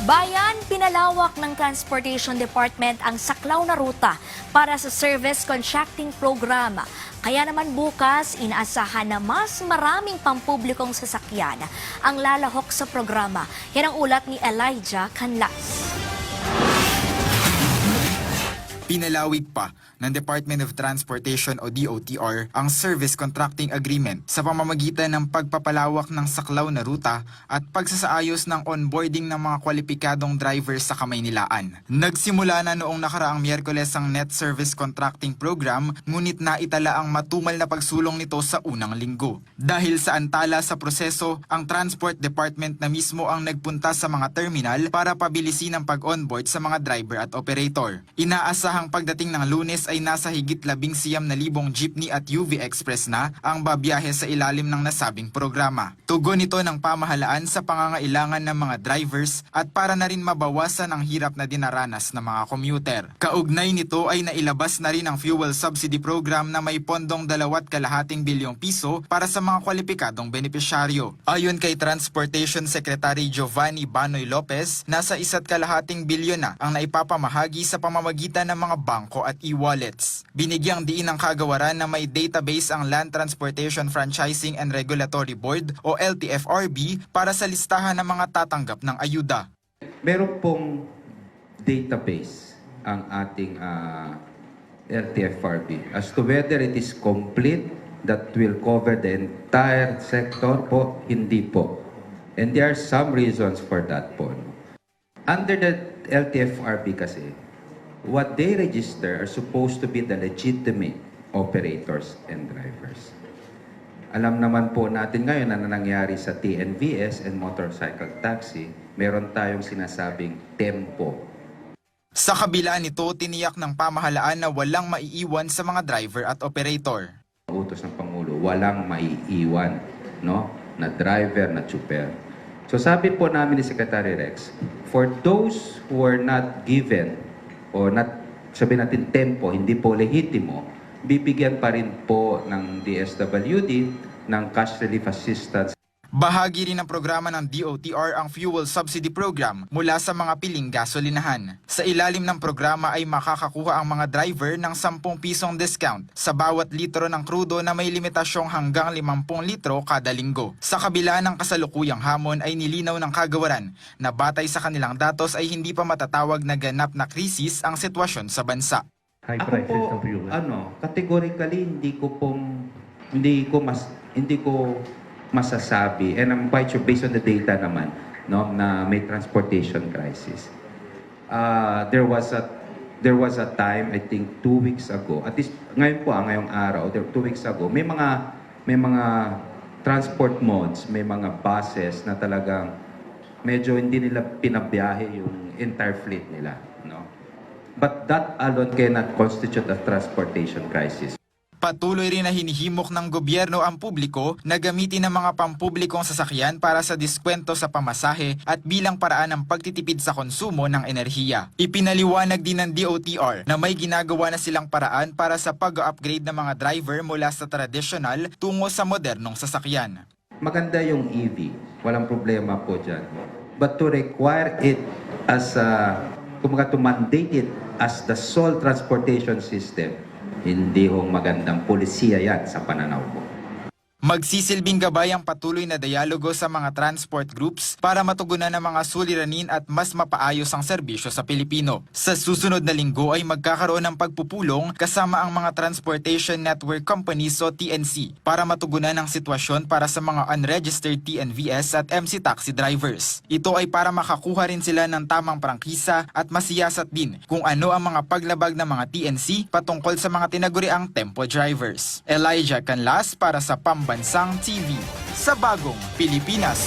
Bayan, pinalawak ng Transportation Department ang saklaw na ruta para sa service contracting program. Kaya naman bukas, inaasahan na mas maraming pampublikong sasakyan ang lalahok sa programa. Yan ang ulat ni Elijah Canlas. Pinalawig pa ng Department of Transportation o DOTR ang Service Contracting Agreement sa pamamagitan ng pagpapalawak ng saklaw na ruta at pagsasaayos ng onboarding ng mga kwalipikadong drivers sa Kamaynilaan. Nagsimula na noong nakaraang Miyerkules ang Net Service Contracting Program, ngunit naitala ang matumal na pagsulong nito sa unang linggo. Dahil sa antala sa proseso, ang Transport Department na mismo ang nagpunta sa mga terminal para pabilisin ang pag-onboard sa mga driver at operator. Inaasahang pagdating ng Lunes ay nasa higit 19,000 jeepney at UV Express na ang babiyahe sa ilalim ng nasabing programa. Tugon ito ng pamahalaan sa pangangailangan ng mga drivers at para na rin mabawasan ang hirap na dinaranas ng mga commuter. Kaugnay nito ay nailabas na rin ang fuel subsidy program na may pondong 2.2 bilyong piso para sa mga kwalipikadong benepisyaryo. Ayon kay Transportation Secretary Giovanni Banoy Lopez, nasa 1.2 bilyon na ang naipapamahagi sa pamamagitan ng mga bangko at e-wallets. Binigyang diin ng kagawaran na may database ang Land Transportation Franchising and Regulatory Board o LTFRB para sa listahan ng mga tatanggap ng ayuda. Meron pong database ang ating LTFRB as to whether it is complete, that will cover the entire sector po, hindi po. And there are some reasons for that po. Under the LTFRB kasi, what they register are supposed to be the legitimate operators and drivers. Alam naman po natin ngayon na nangyari sa TNVS and motorcycle taxi, meron tayong sinasabing tempo. Sa kabila nito, tiniyak ng pamahalaan na walang maiiwan sa mga driver at operator. Utos ng Pangulo, walang maiiwan, no? Na driver, na tsuper. So sabi po namin ni Secretary Rex, for those who are not given o not, sabihin natin tempo, hindi po lehitimo, bibigyan pa rin po ng DSWD ng cash relief assistance. Bahagi rin ng programa ng DOTR ang Fuel Subsidy Program mula sa mga piling gasolinahan. Sa ilalim ng programa ay makakakuha ang mga driver ng 10 pisong discount sa bawat litro ng krudo na may limitasyong hanggang 50 litro kada linggo. Sa kabila ng kasalukuyang hamon ay nilinaw ng kagawaran na batay sa kanilang datos ay hindi pa matatawag na ganap na krisis ang sitwasyon sa bansa. High Ako prices po, ng fuel. categorically hindi ko masasabi, and I'm quite sure based on the data naman, no, na may transportation crisis. There was a time, I think 2 weeks ago, at least ngayon po, ngayong araw, 2 weeks ago, may mga transport modes, may mga buses na talagang medyo hindi nila pinabiyahe yung entire fleet nila, no? But that alone cannot constitute a transportation crisis. Patuloy rin na hinihimok ng gobyerno ang publiko na gamitin ng mga pampublikong sasakyan para sa diskwento sa pamasahe at bilang paraan ng pagtitipid sa konsumo ng enerhiya. Ipinaliwanag din ng DOTR na may ginagawa na silang paraan para sa pag-upgrade ng mga driver mula sa tradisyonal tungo sa modernong sasakyan. Maganda yung EV, walang problema po dyan. But to require it as to mandate it as the sole transportation system, hindi hong magandang polisiya yan sa pananaw ko. Magsisilbing gabay ang patuloy na dialogo sa mga transport groups para matugunan ang mga suliranin at mas mapaayos ang serbisyo sa Pilipino. Sa susunod na linggo ay magkakaroon ng pagpupulong kasama ang mga Transportation Network Companies o TNC para matugunan ang sitwasyon para sa mga unregistered TNVS at MC taxi drivers. Ito ay para makakuha rin sila ng tamang prangkisa at masiyasat din kung ano ang mga paglabag ng mga TNC patungkol sa mga tinaguriang tempo drivers. Elijah Canlas para sa Pambansang TV sa Bagong Pilipinas.